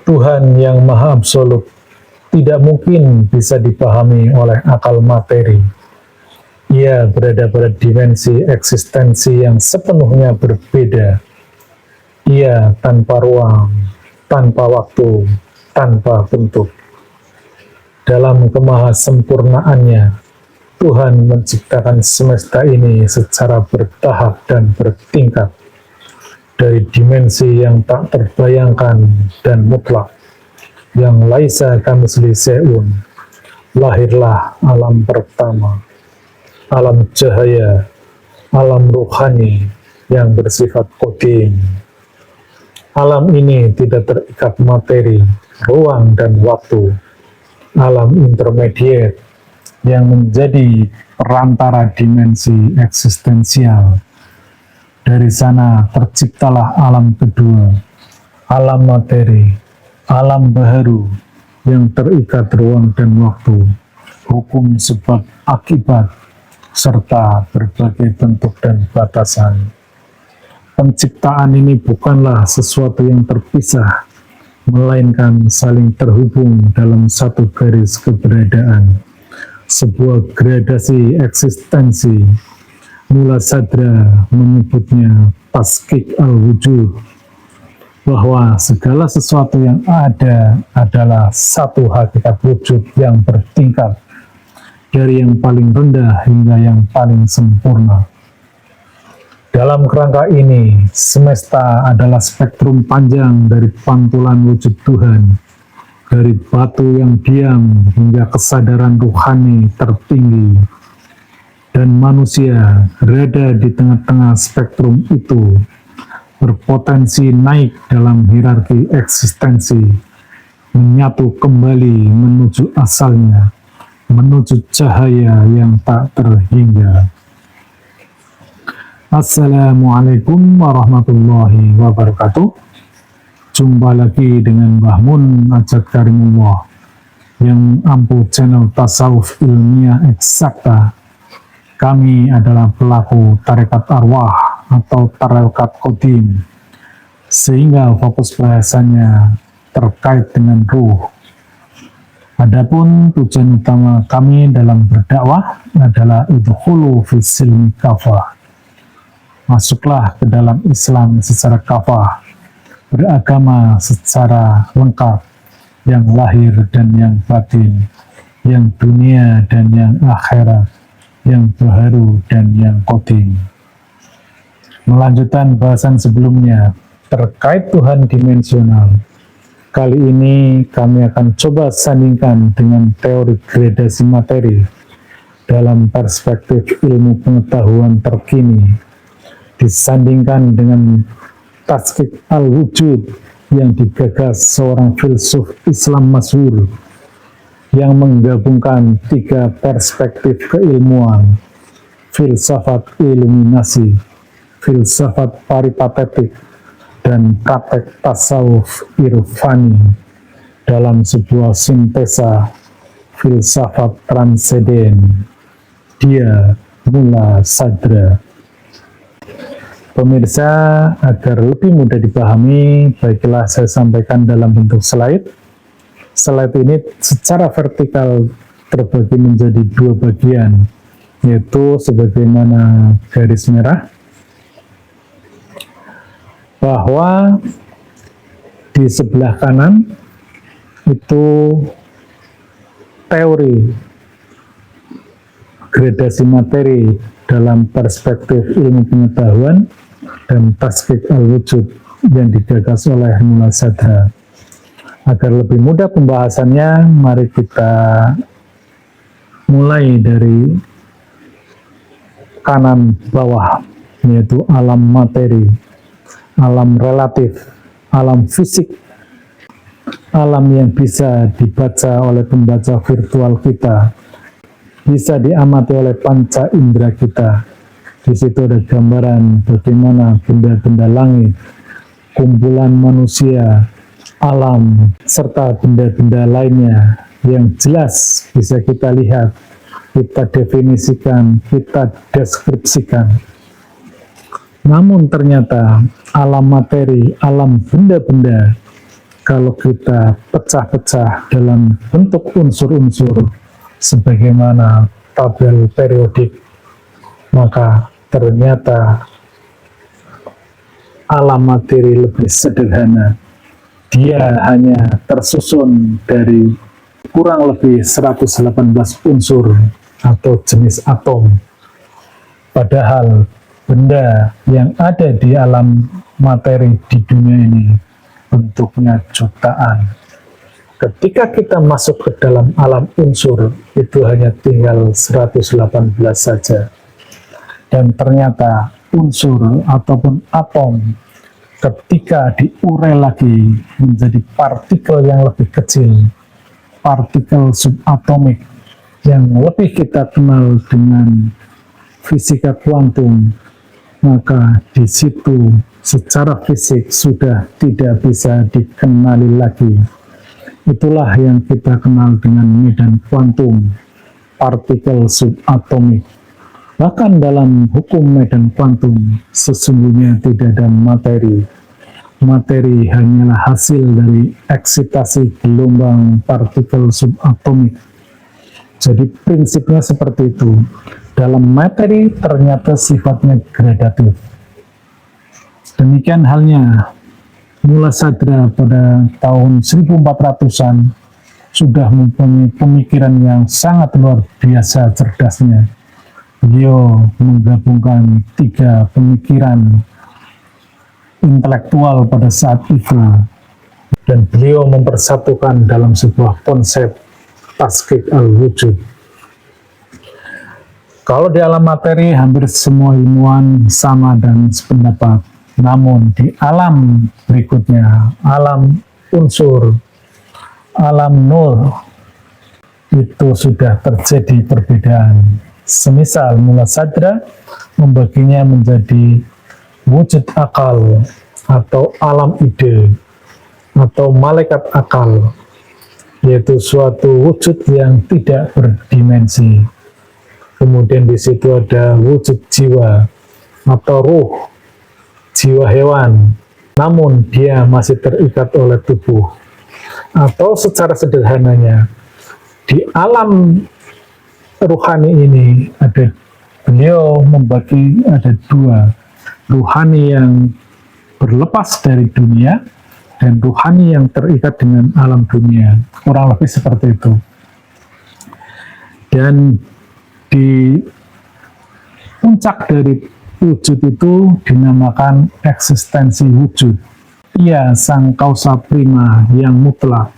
Tuhan yang Maha Absolut tidak mungkin bisa dipahami oleh akal materi. Ia berada pada dimensi eksistensi yang sepenuhnya berbeda. Ia tanpa ruang, tanpa waktu, tanpa bentuk. Dalam kemahasempurnaannya, Tuhan menciptakan semesta ini secara bertahap dan bertingkat. Dari dimensi yang tak terbayangkan dan mutlak, yang laisa kamisli seun, lahirlah alam pertama, alam cahaya, alam ruhani yang bersifat qadim. Alam ini tidak terikat materi, ruang, dan waktu. Alam intermediate yang menjadi perantara dimensi eksistensial. Dari sana terciptalah alam kedua, alam materi, alam baharu yang terikat ruang dan waktu, hukum sebab akibat, serta berbagai bentuk dan batasan. Penciptaan ini bukanlah sesuatu yang terpisah, melainkan saling terhubung dalam satu garis keberadaan, sebuah gradasi eksistensi. Mula Sadra menyebutnya taskik al-wujud, bahwa segala sesuatu yang ada adalah satu hakikat wujud yang bertingkat, dari yang paling rendah hingga yang paling sempurna. Dalam kerangka ini, semesta adalah spektrum panjang dari pantulan wujud Tuhan, dari batu yang diam hingga kesadaran ruhani tertinggi. Dan manusia berada di tengah-tengah spektrum itu, berpotensi naik dalam hierarki eksistensi, menyatu kembali menuju asalnya, menuju cahaya yang tak terhingga. Assalamualaikum warahmatullahi wabarakatuh. Jumpa lagi dengan Mbah Mun Ajat Karimullah yang ampuh channel Tasawuf Ilmiah Eksakta. Kami adalah pelaku tarekat arwah atau tarekat qadim, sehingga fokus bahasannya terkait dengan ruh. Adapun tujuan utama kami dalam berdakwah adalah idkhulu fis silmi kafah. Masuklah ke dalam Islam secara kafah, beragama secara lengkap, yang lahir dan yang batin, yang dunia dan yang akhirat, yang baharu dan yang qadim. Melanjutkan bahasan sebelumnya terkait Tuhan dimensional. Kali ini kami akan coba sandingkan dengan teori gradasi materi dalam perspektif ilmu pengetahuan terkini, disandingkan dengan taskik al-wujud yang digagas seorang filsuf Islam masyhur yang menggabungkan tiga perspektif keilmuan: filsafat iluminasi, filsafat paripatetik, dan praktek tasawuf irfani dalam sebuah sintesa filsafat transenden. Dia Mula Sadra. Pemirsa, agar lebih mudah dipahami, baiklah saya sampaikan dalam bentuk slide. Slide ini secara vertikal terbagi menjadi dua bagian, yaitu sebagaimana garis merah, bahwa di sebelah kanan itu teori gradasi materi dalam perspektif ilmu pengetahuan dan taskik al-wujud yang digagas oleh Mula Sadra. Agar lebih mudah pembahasannya, mari kita mulai dari kanan bawah, yaitu alam materi, alam relatif, alam fisik, alam yang bisa dibaca oleh pembaca virtual kita, bisa diamati oleh panca indera kita. Di situ ada gambaran bagaimana benda-benda langit, kumpulan manusia, alam, serta benda-benda lainnya yang jelas bisa kita lihat, kita definisikan, kita deskripsikan. Namun ternyata alam materi, alam benda-benda kalau kita pecah-pecah dalam bentuk unsur-unsur sebagaimana tabel periodik, maka ternyata alam materi lebih sederhana. Dia hanya tersusun dari kurang lebih 118 unsur atau jenis atom. Padahal benda yang ada di alam materi di dunia ini bentuknya jutaan. Ketika kita masuk ke dalam alam unsur, itu hanya tinggal 118 saja. Dan ternyata unsur ataupun atom ketika diurai lagi menjadi partikel yang lebih kecil, partikel subatomik yang lebih kita kenal dengan fisika kuantum, maka di situ secara fisik sudah tidak bisa dikenali lagi. Itulah yang kita kenal dengan medan kuantum, partikel subatomik. Bahkan dalam hukum medan kuantum, sesungguhnya tidak ada materi. Materi hanyalah hasil dari eksitasi gelombang partikel subatomik. Jadi prinsipnya seperti itu. Dalam materi ternyata sifatnya gradatif. Demikian halnya Muladhara pada tahun 1400-an sudah mempunyai pemikiran yang sangat luar biasa cerdasnya. Beliau menggabungkan 3 pemikiran intelektual pada saat itu, dan beliau mempersatukan dalam sebuah konsep tahqiq al-wujud. Kalau di alam materi hampir semua ilmuwan sama dan sependapat, namun di alam berikutnya, alam unsur, alam nur, itu sudah terjadi perbedaan. Semisal Muladhara membaginya menjadi wujud akal atau alam ide atau malaikat akal, yaitu suatu wujud yang tidak berdimensi. Kemudian di situ ada wujud jiwa atau ruh, jiwa hewan, namun dia masih terikat oleh tubuh. Atau secara sederhananya, di alam ruhani ini beliau membagi ada 2, ruhani yang berlepas dari dunia dan ruhani yang terikat dengan alam dunia, kurang lebih seperti itu. Dan di puncak dari wujud itu dinamakan eksistensi wujud. Ia sang kausa prima yang mutlak,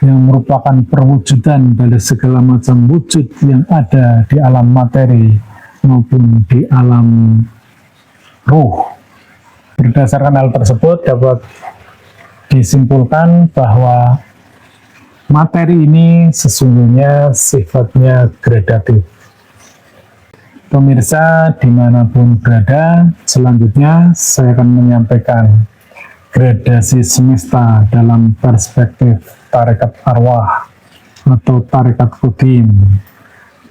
yang merupakan perwujudan dari segala macam wujud yang ada di alam materi maupun di alam ruh. Berdasarkan hal tersebut dapat disimpulkan bahwa materi ini sesungguhnya sifatnya gradatif. Pemirsa dimanapun berada, selanjutnya saya akan menyampaikan gradasi semesta dalam perspektif tarekat arwah atau tarekat kudim.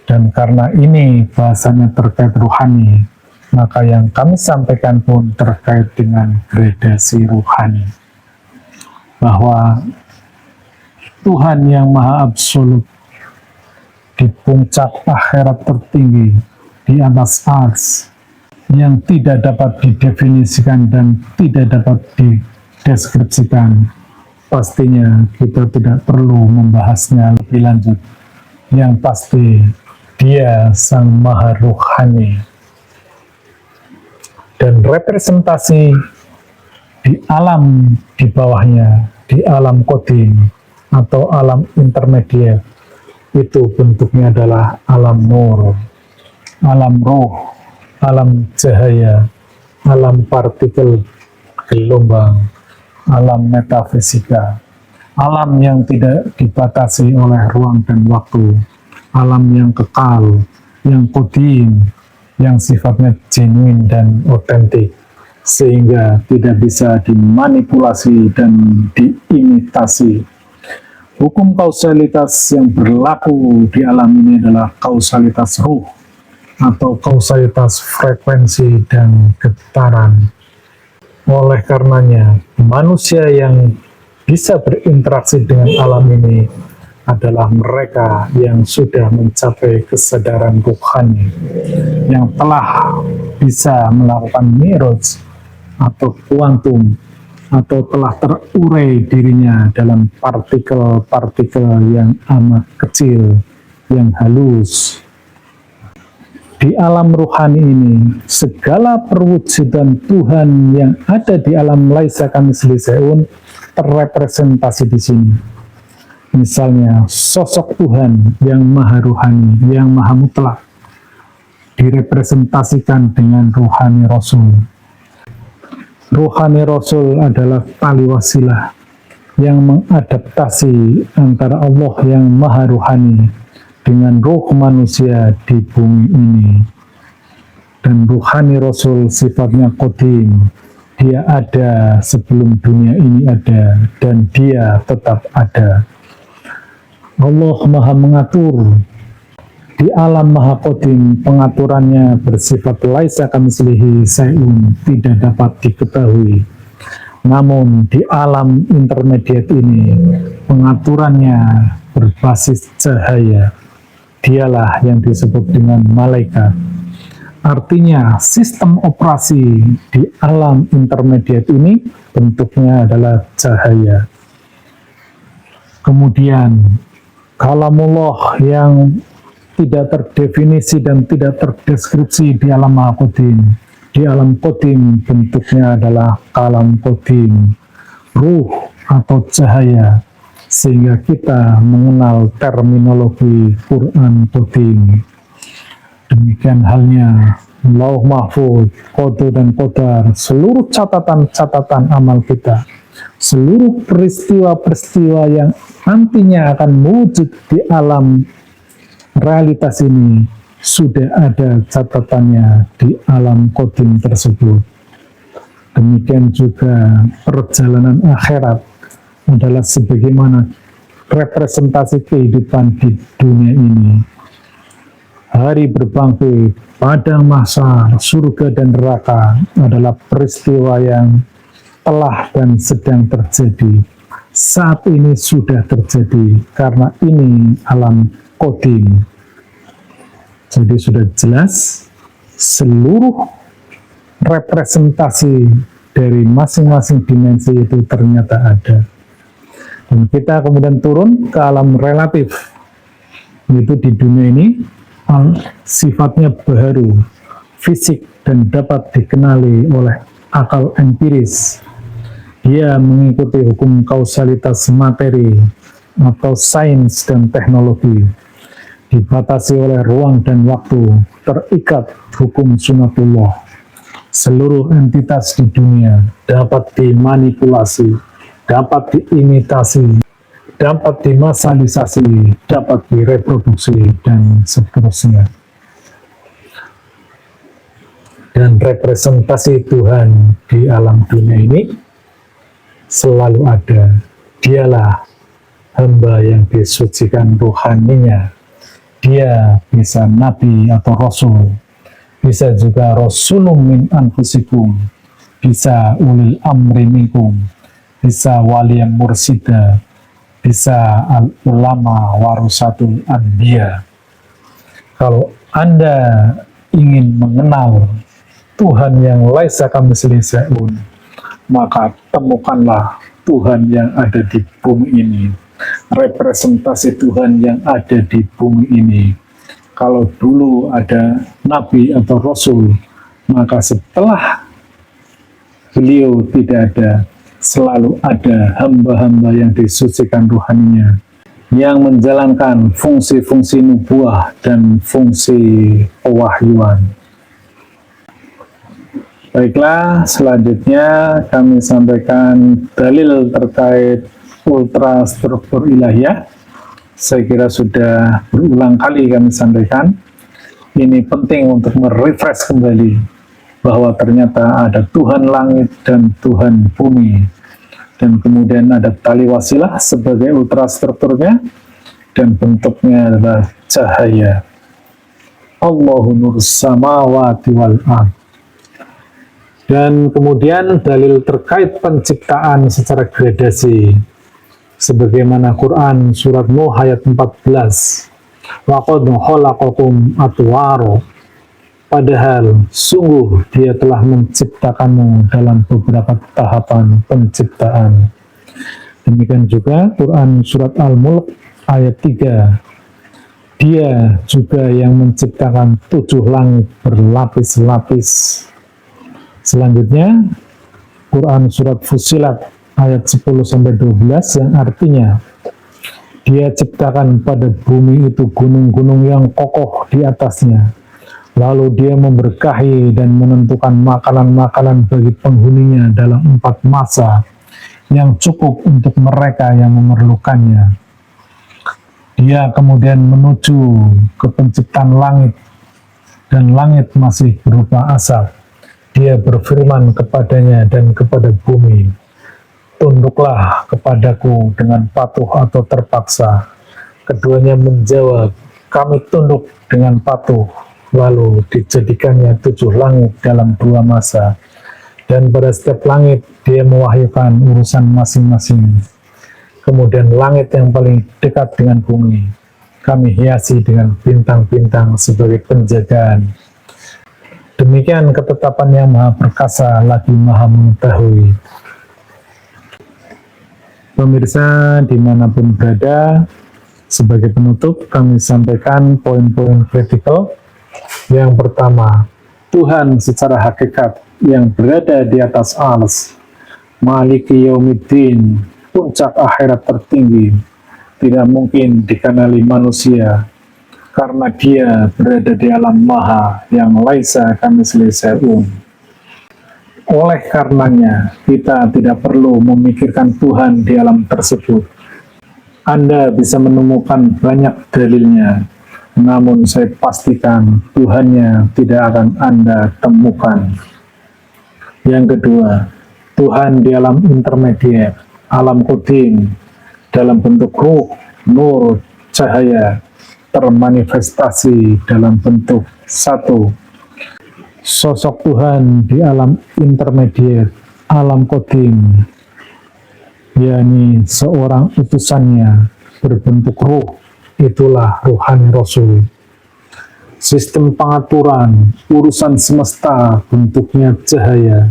Dan karena ini bahasanya terkait ruhani, maka yang kami sampaikan pun terkait dengan gradasi ruhani. Bahwa Tuhan yang Maha Absolut di puncak akhirat tertinggi, di atas ars, yang tidak dapat didefinisikan dan tidak dapat dideskripsikan, pastinya kita tidak perlu membahasnya lebih lanjut. Yang pasti dia sang maha ruhani, dan representasi di alam di bawahnya, di alam kodim atau alam intermediate, itu bentuknya adalah alam nur, alam roh, alam cahaya, alam partikel gelombang, alam metafisika, alam yang tidak dibatasi oleh ruang dan waktu, alam yang kekal, yang kodim, yang sifatnya genuine dan otentik, sehingga tidak bisa dimanipulasi dan diimitasi. Hukum kausalitas yang berlaku di alam ini adalah kausalitas ruh atau kausalitas frekuensi dan getaran. Oleh karenanya, manusia yang bisa berinteraksi dengan alam ini adalah mereka yang sudah mencapai kesadaran rohani, yang telah bisa melakukan mi'raj atau kuantum, atau telah terurai dirinya dalam partikel-partikel yang amat kecil, yang halus. Di alam rohani ini, segala perwujudan Tuhan yang ada di alam laisa kamitslihi syai'un terrepresentasi di sini. Misalnya, sosok Tuhan yang maha rohani, yang maha mutlak, direpresentasikan dengan rohani Rasul. Rohani Rasul adalah tali wasilah yang mengadaptasi antara Allah yang maha rohani dengan roh manusia di bumi ini. Dan rohani Rasul sifatnya qadim, dia ada sebelum dunia ini ada, dan dia tetap ada. Allah maha mengatur di alam maha qadim, pengaturannya bersifat laisa kamitslihi syai'un, tidak dapat diketahui. Namun di alam intermediate ini, pengaturannya berbasis cahaya. Dialah yang disebut dengan malaikat. Artinya sistem operasi di alam intermediate ini bentuknya adalah cahaya. Kemudian kalamullah yang tidak terdefinisi dan tidak terdeskripsi di alam maha qadim. Di alam qadim bentuknya adalah kalam qadim, ruh atau cahaya, sehingga kita mengenal terminologi Quran qadim. Demikian halnya lauh mahfuz, qada dan qadar, seluruh catatan-catatan amal kita, seluruh peristiwa-peristiwa yang nantinya akan wujud di alam realitas ini sudah ada catatannya di alam qadim tersebut. Demikian juga perjalanan akhirat adalah sebagaimana representasi kehidupan di dunia ini. Hari berbangkit, padang mahsyar, surga dan neraka adalah peristiwa yang telah dan sedang terjadi. Saat ini sudah terjadi karena ini alam qadim. Jadi sudah jelas seluruh representasi dari masing-masing dimensi itu ternyata ada. Dan kita kemudian turun ke alam relatif, yaitu di dunia ini sifatnya baharu, fisik, dan dapat dikenali oleh akal empiris. Dia mengikuti hukum kausalitas materi atau sains dan teknologi, dibatasi oleh ruang dan waktu, terikat hukum sunatullah. Seluruh entitas di dunia dapat dimanipulasi, dapat diimitasi, dapat dimasalisasi, dapat direproduksi, dan seterusnya. Dan representasi Tuhan di alam dunia ini selalu ada. Dialah hamba yang disucikan rohaninya. Dia bisa nabi atau rasul, bisa juga rasulun min anfusikum, bisa ulil amri minkum, bisa waliyan mursida, bisa al-ulama warasatul anbiya. Kalau Anda ingin mengenal Tuhan yang laisa kamitslihi syai'un, maka temukanlah Tuhan yang ada di bumi ini, representasi Tuhan yang ada di bumi ini. Kalau dulu ada nabi atau rasul, maka setelah beliau tidak ada, selalu ada hamba-hamba yang disucikan rohaninya, yang menjalankan fungsi-fungsi nubuah dan fungsi pewahyuan. Baiklah, selanjutnya kami sampaikan dalil terkait ultrastruktur ilahiyah. Saya kira sudah berulang kali kami sampaikan. Ini penting untuk merefresh kembali bahwa ternyata ada Tuhan langit dan Tuhan bumi. Dan kemudian ada tali wasilah sebagai ultrastrukturnya, dan bentuknya adalah cahaya. Allahu nur samawati wal ardh. Dan kemudian dalil terkait penciptaan secara gradasi. Sebagaimana Quran surat Nuh ayat 14, waqad khalaqakum atwara, padahal sungguh dia telah menciptakanmu dalam beberapa tahapan penciptaan. Demikian juga Quran surat Al-Mulk ayat 3, dia juga yang menciptakan 7 langit berlapis-lapis. Selanjutnya Quran surat Fussilat ayat 10-12 yang artinya dia ciptakan pada bumi itu gunung-gunung yang kokoh di atasnya, lalu dia memberkahi dan menentukan makanan-makanan bagi penghuninya dalam 4 masa yang cukup untuk mereka yang memerlukannya. Dia kemudian menuju ke penciptaan langit, dan langit masih berupa asap. Dia berfirman kepadanya dan kepada bumi, tunduklah kepadaku dengan patuh atau terpaksa. Keduanya menjawab, kami tunduk dengan patuh. Lalu dijadikannya 7 langit dalam 2 masa. Dan pada setiap langit dia mewahyukan urusan masing-masing. Kemudian langit yang paling dekat dengan bumi kami hiasi dengan bintang-bintang sebagai penjagaan. Demikian ketetapan yang maha perkasa lagi maha mengetahui. Pemirsa dimanapun berada, sebagai penutup kami sampaikan poin-poin kritikal. Yang pertama, Tuhan secara hakikat yang berada di atas ars, Maliki Yaumiddin, puncak akhirat tertinggi, tidak mungkin dikenali manusia, karena dia berada di alam maha yang laisa kamitslihi syai'un. Oleh karenanya, kita tidak perlu memikirkan Tuhan di alam tersebut. Anda bisa menemukan banyak dalilnya, namun saya pastikan Tuhannya tidak akan Anda temukan. Yang kedua, Tuhan di alam intermediate, alam qadim, dalam bentuk ruh, nur, cahaya, termanifestasi dalam bentuk satu. Sosok Tuhan di alam intermediate, alam qadim, yakni seorang utusannya berbentuk ruh, itulah ruhani Rasul. Sistem pengaturan urusan semesta bentuknya cahaya,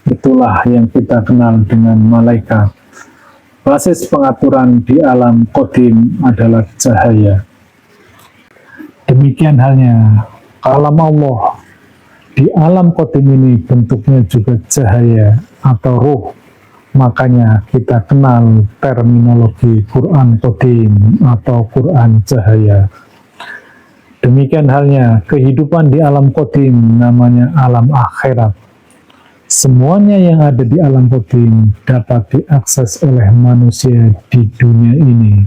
itulah yang kita kenal dengan malaikat. Basis pengaturan di alam qadim adalah cahaya. Demikian halnya kalam Allah di alam qadim ini bentuknya juga cahaya atau ruh. Makanya kita kenal terminologi Quran qadim atau Quran cahaya. Demikian halnya kehidupan di alam qadim namanya alam akhirat. Semuanya yang ada di alam qadim dapat diakses oleh manusia di dunia ini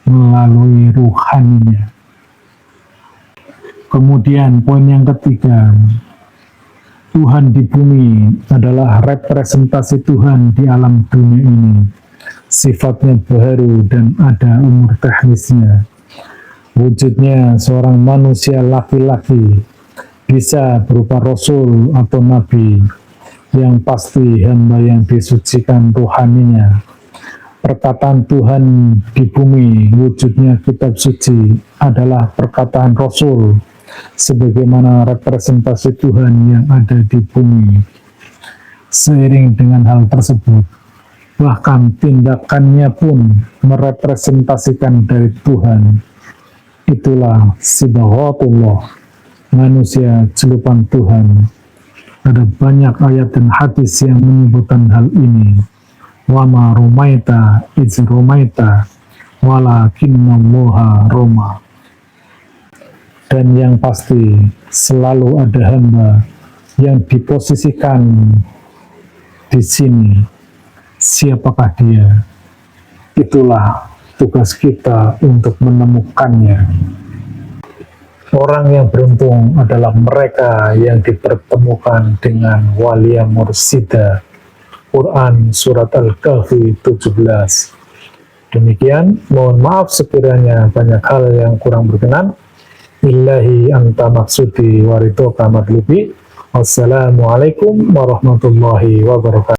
melalui ruhaninya. Kemudian poin yang ketiga, Tuhan di bumi adalah representasi Tuhan di alam dunia ini. Sifatnya baru dan ada umur teknisnya. Wujudnya seorang manusia laki-laki, bisa berupa rasul atau nabi, yang pasti hamba yang disucikan rohaninya. Perkataan Tuhan di bumi, wujudnya kitab suci, adalah perkataan rasul, sebagaimana representasi Tuhan yang ada di bumi. Seiring dengan hal tersebut, bahkan tindakannya pun merepresentasikan dari Tuhan. Itulah sibghatullah, manusia celupan Tuhan. Ada banyak ayat dan hadis yang menyebutkan hal ini. Wa ma rumaita iz rumaita walakinnallaha roma. Dan yang pasti selalu ada hamba yang diposisikan di sini. Siapakah dia? Itulah tugas kita untuk menemukannya. Orang yang beruntung adalah mereka yang dipertemukan dengan walia mursida. Quran Surat Al-Kahfi 17. Demikian, mohon maaf sekiranya banyak hal yang kurang berkenan. Illahi anta maksudi waridhoka matlubi. Wassalamualaikum warahmatullahi wabarakatuh.